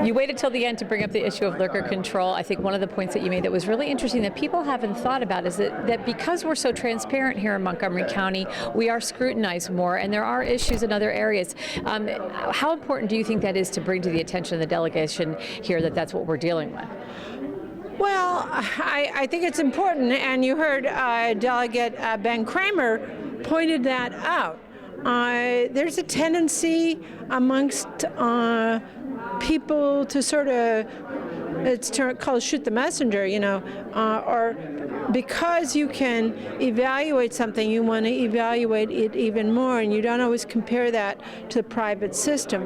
You waited till the end to bring up the issue of liquor control. I think one of the points that you made that was really interesting that people haven't thought about is that because we're so transparent here in Montgomery County, we are scrutinized more, and there are issues in other areas. How important do you think that is to bring to the attention of the delegation here that that's what we're dealing with? Well, I think it's important, and you heard Delegate Ben Kramer pointed that out. There's a tendency amongst people to sort of, it's called shoot the messenger, or because you can evaluate something, you want to evaluate it even more, and you don't always compare that to the private system.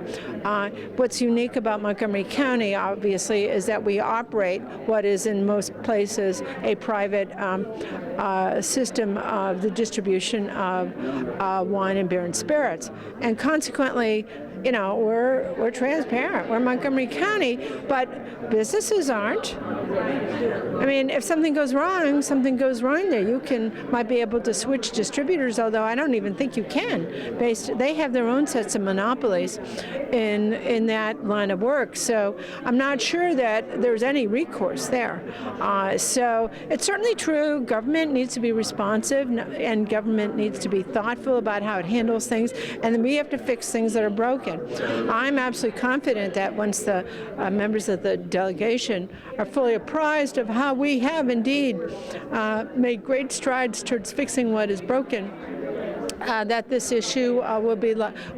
What's unique about Montgomery County, obviously, is that we operate what is in most places a private system of the distribution of wine and beer and spirits, and consequently, we're transparent. We're Montgomery County, but businesses aren't. I mean, if something goes wrong there. You might be able to switch distributors, although I don't even think you can. They have their own sets of monopolies in that line of work. So I'm not sure that there's any recourse there. So it's certainly true. Government needs to be responsive, and government needs to be thoughtful about how it handles things, and then we have to fix things that are broken. I'm absolutely confident that once the members of the delegation are fully apprised of how we have indeed made great strides towards fixing what is broken, that this issue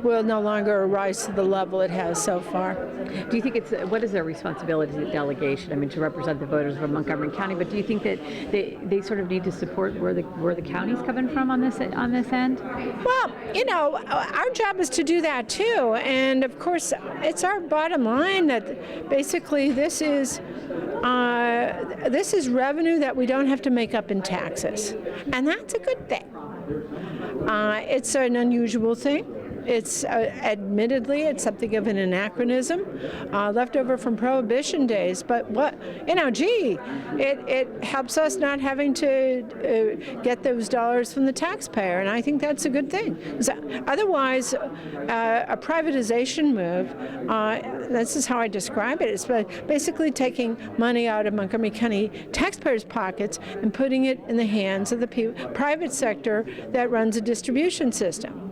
will no longer rise to the level it has so far. Do you think what is their responsibility as a delegation? I mean, to represent the voters of Montgomery County, but do you think that they sort of need to support where the county's coming from on this end? Well, our job is to do that too, and of course, it's our bottom line that basically this is revenue that we don't have to make up in taxes, and that's a good thing. It's an unusual thing. It's admittedly, it's something of an anachronism, left over from Prohibition days. But it helps us not having to get those dollars from the taxpayer, and I think that's a good thing. Otherwise, a privatization move, this is how I describe it, it's basically taking money out of Montgomery County taxpayers' pockets and putting it in the hands of the private sector that runs a distribution system.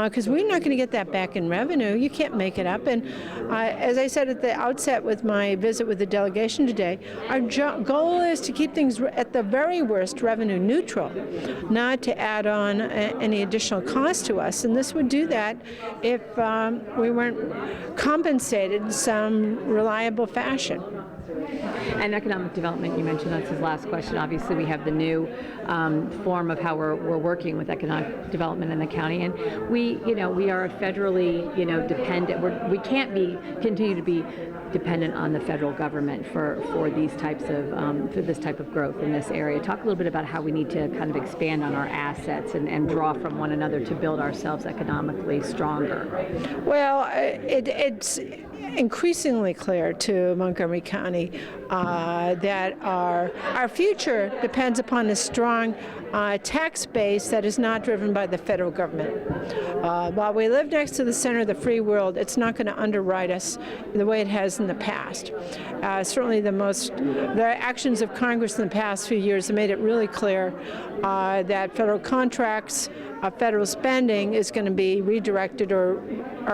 Because we're not going to get that back in revenue. You can't make it up. And as I said at the outset with my visit with the delegation today, our goal is to keep things at the very worst revenue neutral, not to add on any additional cost to us. And this would do that if we weren't compensated in some reliable fashion. And economic development, you mentioned that's his last question. Obviously, we have the new form of how we're working with economic development in the county, and we are federally, dependent. We can't continue to be dependent on the federal government for these types of for this type of growth in this area. Talk a little bit about how we need to kind of expand on our assets and draw from one another to build ourselves economically stronger. Well, it's increasingly clear to Montgomery County that our future depends upon a strong tax base that is not driven by the federal government. While we live next to the center of the free world, it's not going to underwrite us the way it has in the past. Certainly the actions of Congress in the past few years have made it really clear that federal contracts, federal spending is going to be redirected or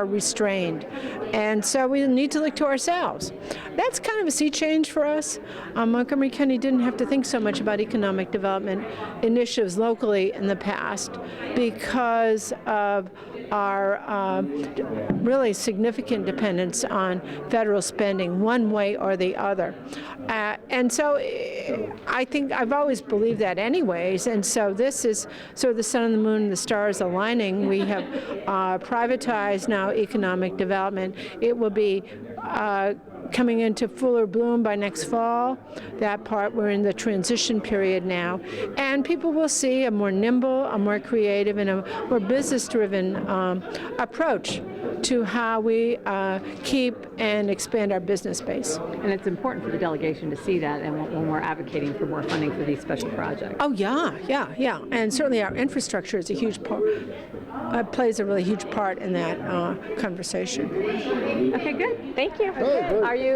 restrained. And so we need to look to ourselves. That's kind of a sea change for us. Montgomery County didn't have to think so much about economic development initiatives locally in the past because of our really significant dependence on federal spending one way or the other. And so I think I've always believed that anyways, and so this is sort of the sun and the moon and the stars aligning. We have privatized now economic development. It will be coming into fuller bloom by next fall. That part, we're in the transition period now. And people will see a more nimble, a more creative, and a more business-driven approach to how we keep and expand our business base. And it's important for the delegation to see that, and when we're advocating for more funding for these special projects. Oh yeah, and certainly our infrastructure is a huge part. Plays a really huge part in that conversation. Okay, good. Thank you. Good. Are you